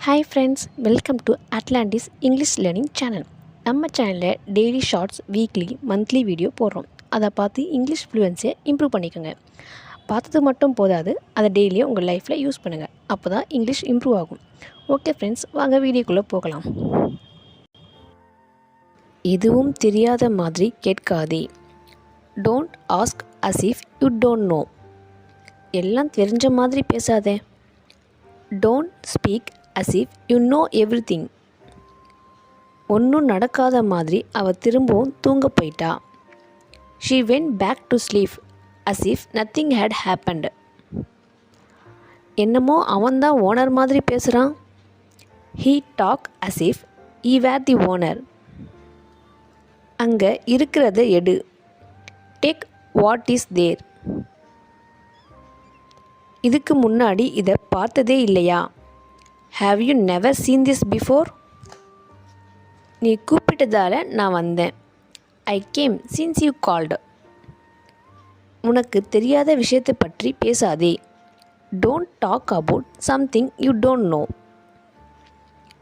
Hi friends, welcome to Atlantis English learning channel. நம்ம சேனலில் daily shorts, weekly, monthly video போடுறோம். அதை பார்த்து இங்கிலீஷ் ஃப்ளூயன்ஸை இம்ப்ரூவ் பண்ணிக்கோங்க. பார்த்தது மட்டும் போதாது, அதை டெய்லியும் உங்கள் லைஃப்பில் யூஸ் பண்ணுங்கள். அப்போ தான் இங்கிலீஷ் இம்ப்ரூவ் ஆகும். ஓகே ஃப்ரெண்ட்ஸ், வாங்க வீடியோக்குள்ளே போகலாம். எதுவும் தெரியாத மாதிரி கேட்காதே. Don't ask as if you don't know. எல்லாம் தெரிஞ்ச மாதிரி பேசாதே. Don't speak as if you know everything. ஒன்றும் நடக்காத மாதிரி அவள் திரும்பவும் தூங்க போயிட்டா. She went back to sleep as if nothing had happened. என்னமோ அவன்தான் ஓனர் மாதிரி பேசுகிறான். He talk as if he were the owner. அங்கே இருக்கிறத எடு. Take what is there. இதுக்கு முன்னாடி இதை பார்த்ததே இல்லையா? Have you never seen this before? நீ கூப்பிட்டதால நான் வந்தேன். I came since you called. உனக்கு தெரியாத விஷயத்தை பற்றி பேசாதே. Don't talk about something you don't know.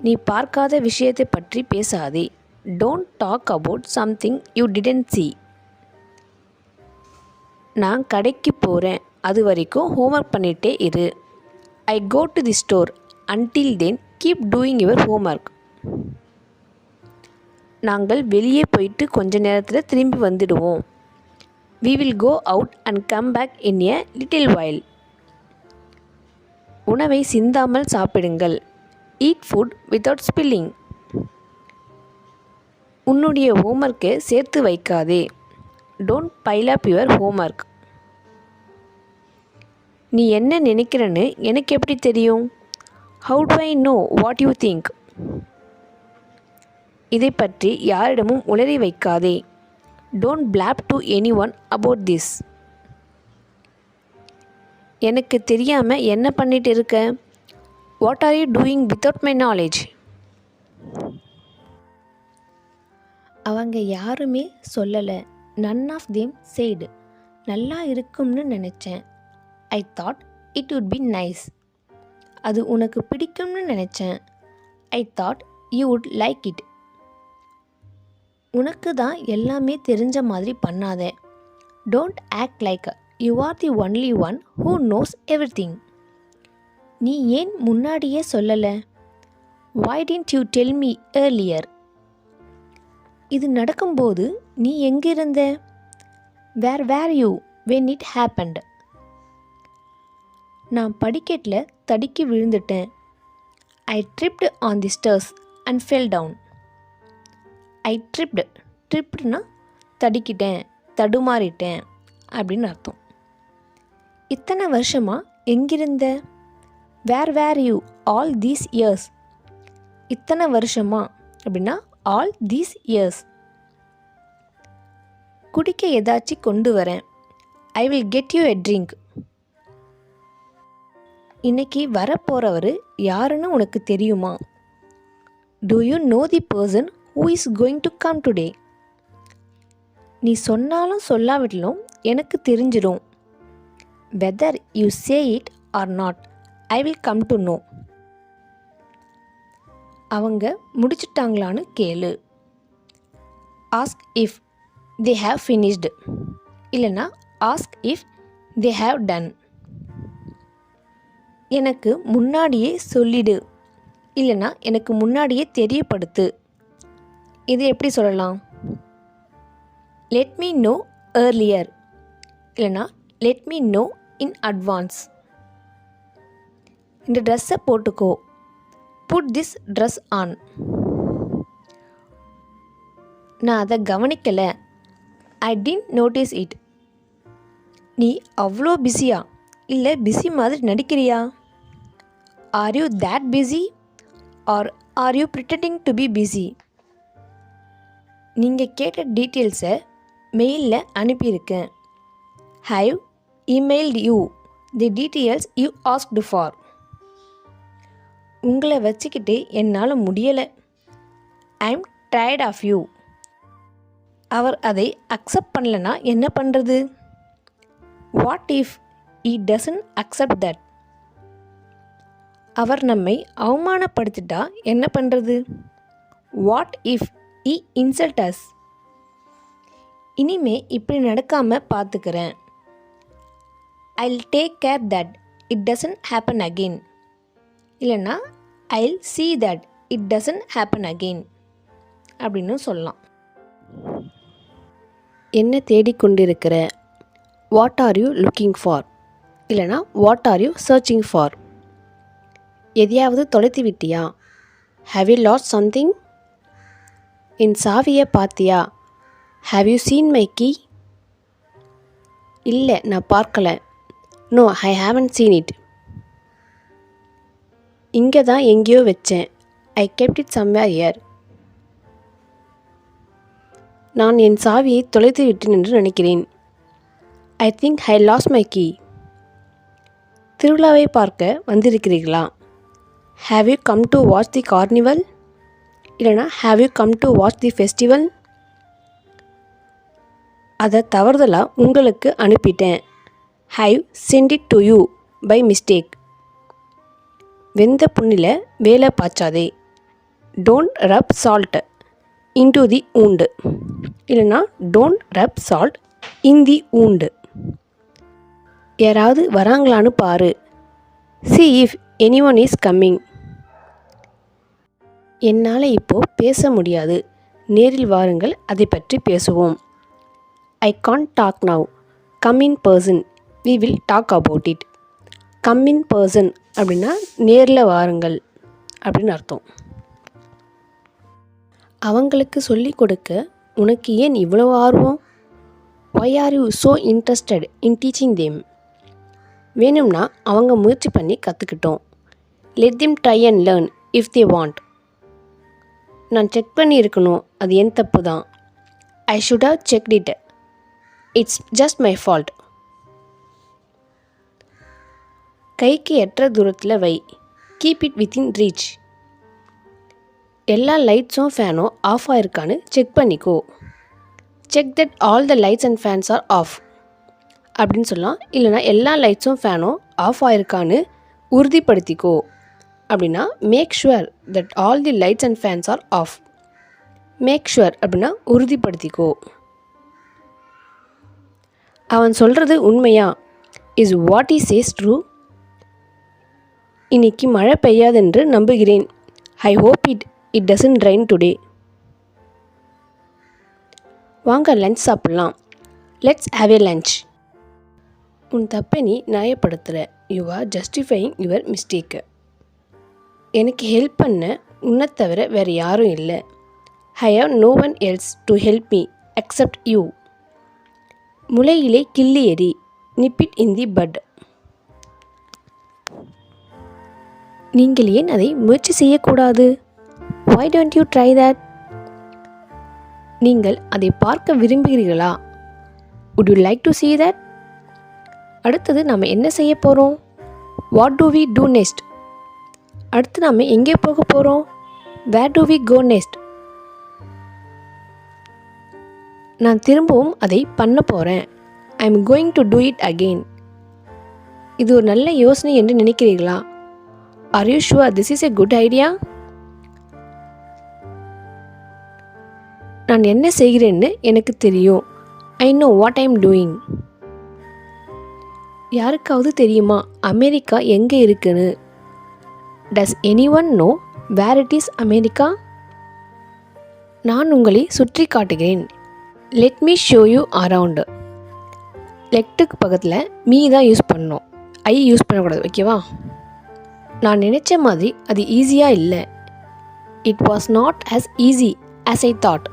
நீ பார்க்காத விஷயத்தை பற்றி பேசாதே. Don't talk about something you didn't see. நான் கடைக்கு போகிறேன், அது வரைக்கும் ஹோம்ஒர்க் பண்ணிகிட்டே இரு. I go to the store. Until then, keep doing your homework. நாங்கள் வெளியே போயிட்டு கொஞ்ச நேரத்தில் திரும்பி வந்துடுவோம். We will go out and come back in a little while. உணவை சிந்தாமல் சாப்பிடுங்கள். Eat food without spilling. உன்னுடைய ஹோம்ஒர்க்கை சேர்த்து வைக்காதே. Don't pile up your homework. நீ என்ன நினைக்கிறன்னு எனக்கு எப்படி தெரியும்? How do I know what you think? இதை பற்றி யாரிடமும் உளறி வைக்காதே. Don't blab to anyone about this. எனக்கு தெரியாமல் என்ன பண்ணிட்டு இருக்க? What are you doing without my knowledge? அவங்க யாருமே சொல்லலை. None of them said. நல்லா இருக்கும்னு நினச்சேன். I thought it would be nice. அது உனக்கு பிடிக்கும்னு நினச்சேன். I thought you would like it. உனக்கு தான் எல்லாமே தெரிஞ்ச மாதிரி பண்ணாதே. Don't act like you are the only one who knows everything. நீ ஏன் முன்னாடியே சொல்லலை? Why didn't you tell me earlier? இது நடக்கும்போது நீ எங்கிருந்த? Where were you when it happened? நான் படிக்கட்டில் தடுக்கி விழுந்துட்டேன். I tripped on the stairs and fell down. I tripped. ட்ரிப்ட்னா தடுக்கிட்டேன், தடுமாறிட்டேன் அப்படின்னு அர்த்தம். இத்தனை வருஷமா எங்கிருந்த? Where were you all these years? இத்தனை வருஷமா அப்படின்னா all these years. குடிக்க ஏதாச்சும் கொண்டு வரேன். I will get you a drink. இன்னைக்கு வரப்போகிறவர் யாருன்னு உனக்கு தெரியுமா? Do you know the person who is going to come today? நீ சொன்னாலும் சொல்லாவிட்டாலும் எனக்கு தெரிஞ்சிடும். Whether you say it or not, I will come to know. அவங்க முடிச்சிட்டாங்களான்னு கேளு. Ask if they have finished. இல்லைனா ask if they have done. எனக்கு முன்னாடியே சொல்லிடு. இல்லைனா எனக்கு முன்னாடியே தெரியப்படுத்து. இது எப்படி சொல்லலாம்? Let me know earlier. இல்லைனா let me know in advance. இந்த ட்ரெஸ்ஸை போட்டுக்கோ. Put this dress on. நான் அதை கவனிக்கலை. I didn't notice it. நீ அவ்வளோ பிஸியா? இல்லை பிஸி மாதிரி நடிக்கிறியா? Are you that busy or are you pretending to be busy? நீங்கள் கேட்ட டீட்டெயில்ஸை மெயிலில் அனுப்பியிருக்கேன். Have emailed you the details you asked for. உங்களை வச்சுக்கிட்டு என்னால் முடியலை. I am tired of you. அவர் அதை அக்செப்ட் பண்ணலனா என்ன பண்ணுறது? What if he doesn't accept that? அவர் நம்மை அவமானப்படுத்திட்டா என்ன பண்ணுறது? What if he insult us? இனிமே இப்படி நடக்காமல் பார்த்துக்கிறேன். I'll take care that it doesn't happen again. இல்லைன்னா I'll see that it doesn't happen again அப்படின்னு சொல்லலாம். என்ன தேடிக்கொண்டிருக்கிற? What are you looking for? இல்லைனா what are you searching for? எதையாவது தொலைத்து விட்டியா? Have you lost something? என் சாவியை பார்த்தியா? Have you seen my key? இல்லை, நான் பார்க்கல. No, I haven't seen it. இங்கே தான் எங்கேயோ வச்சேன். I kept it somewhere here. நான் என் சாவியை தொலைத்து விட்டேன் என்று நினைக்கிறேன். I think I lost my key. திருவிழாவை பார்க்க வந்திருக்கிறீர்களா? Have you come to watch the carnival? இல்லைனா have you come to watch the festival? அதை தவறுதலாக உங்களுக்கு அனுப்பிட்டேன். I've sent it to you by mistake. வெந்த புண்ணில் வேலை பாய்ச்சாதே. Don't rub salt into the wound. இல்லைனா டோன்ட் ரப் சால்ட் இன் தி ஊண்டு. யாராவது வராங்களான்னு பாரு. see if anyone is coming. என்னால் இப்போது பேச முடியாது. நேரில் வாருங்கள், அதை பற்றி பேசுவோம். I can't talk now. Come in person. We will talk about it. Come in person அப்படின்னா நேரில் வாருங்கள் அப்படின்னு அர்த்தம். அவங்களுக்கு சொல்லிக் கொடுக்க உனக்கு ஏன் இவ்வளோ ஆர்வம்? Why are you so interested in teaching them? வேணும்னா அவங்க முயற்சி பண்ணி கற்றுக்கிட்டோம். Let them try and learn if they want. நான் செக் பண்ணி இருக்கணும், அது என் தப்பு தான். I should have checked it. It's just my fault. கைக்கு எட்டுற தூரத்தில் வை. Keep it within reach. எல்லா லைட்ஸும் ஃபேனும் ஆஃப் ஆயிருக்கான்னு செக் பண்ணிக்கோ. Check that all the lights and fans are off அப்படின்னு சொல்லலாம். இல்லைனா எல்லா லைட்ஸும் ஃபேனும் ஆஃப் ஆயிருக்கான்னு உறுதிப்படுத்திக்கோ அப்படின்னா make sure that all the lights and fans are off. Make sure அப்படின்னா உறுதிப்படுத்திக்கோ. அவன் சொல்கிறது உண்மையா? Is what he says true? இன்னைக்கு மழை பெய்யாதென்று நம்புகிறேன். I hope it doesn't rain today. வாங்க லஞ்ச் சாப்பிட்லாம். Let's have a lunch. உன் தப்பை நீ நியாயப்படுத்துகிற. You are justifying your mistake. எனக்கு ஹெல்ப் பண்ண உன்னை தவிர வேறு யாரும் இல்லை. I have no one else to help me except you. முளையிலே கிள்ளி எறி. நிப்பிட் இன் தி பட். நீங்கள் ஏன் அதை முயற்சி செய்யக்கூடாது? why don't you try that? நீங்கள் அதை பார்க்க விரும்புகிறீர்களா? would you like to see that? அடுத்தது நாம் என்ன செய்ய போகிறோம்? what do we do next? அடுத்து நாம் எங்கே போக போகிறோம்? where do we go next? நான் திரும்பவும் அதை பண்ண போகிறேன். I am going to do it again. இது ஒரு நல்ல யோசனை என்று நினைக்கிறீர்களா? Are you sure this is a good idea? நான் என்ன செய்கிறேன்னு எனக்கு தெரியும். I know what I am doing. யாருக்காவது தெரியுமா அமெரிக்கா எங்கே இருக்குன்னு? Does anyone know where it is America? நான் உங்களை சுற்றி காட்டுகிறேன். Let me show you around. லெட்டுக்கு பக்கத்தில் மீ தான் யூஸ் பண்ணணும், ஐ யூஸ் பண்ணக்கூடாது, ஓகேவா? நான் நினச்ச மாதிரி அது ஈஸியாக இல்லை. It was not as easy as I thought.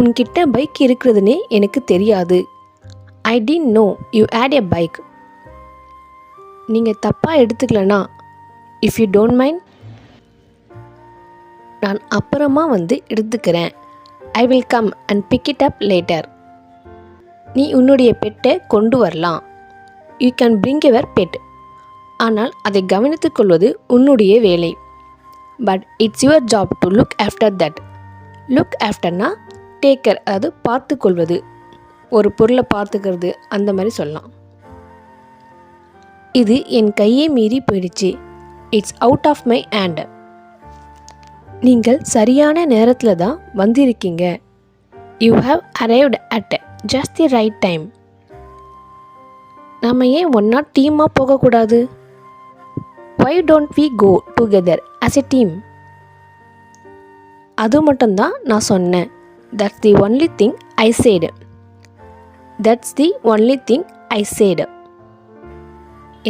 உன்கிட்ட பைக் இருக்கிறதுனே எனக்கு தெரியாது. ஐ didn't know you had a bike. நீங்கள் தப்பாக எடுத்துக்கலனா, இஃப் யூ டோன்ட் மைண்ட், நான் அப்புறமா வந்து எடுத்துக்கிறேன். I will come and pick it up later. நீ உன்னுடைய பெட்டை கொண்டு வரலாம். You can bring your pet. ஆனால் அதை கவனித்துக் கொள்வது உன்னுடைய வேலை. But it's your job to look after that. Look ஆஃப்டர்னா டேக் கேர், அதாவது பார்த்து கொள்வது, ஒரு பொருளை பார்த்துக்கிறது, அந்த மாதிரி சொல்லலாம். இது என் கையை மீறி போயிடுச்சு. It's out of my hand. நீங்கள் சரியான நேரத்தில் தான் வந்திருக்கீங்க. You have arrived at just the right time. நாம் ஏன் ஒன்றா டீமாக போகக்கூடாது? Why don't we go together as a team? அது மட்டும்தான் நான் சொன்னேன். That's the only thing I said. That's the only thing I said.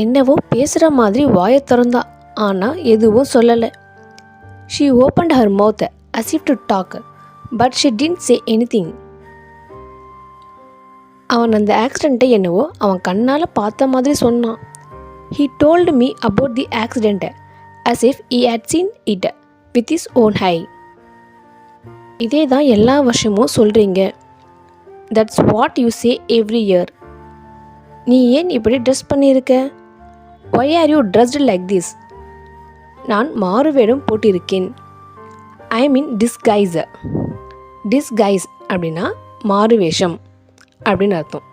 என்னவோ பேசுகிற மாதிரி வாயை திறந்தா, ஆனால் எதுவும் சொல்லலை. She opened her mouth as if to talk, but she didn't say anything. அவன் அந்த ஆக்சிடெண்ட்டை என்னவோ அவன் கண்ணால் பார்த்த மாதிரி சொன்னான். He told me about the accident as if he had seen it with his own eye. இதே தான் எல்லா வருஷமும் சொல்கிறீங்க. That's what you say every year. நீ ஏன் இப்படி ட்ரெஸ் பண்ணியிருக்க? Why are you dressed like this? நான் மாறுவேடம் போட்டிருக்கேன். ஐ மீன் டிஸ்கைஸ். டிஸ்கைஸ் அப்படின்னா மாறுவேஷம் அப்படின்னு அர்த்தம்.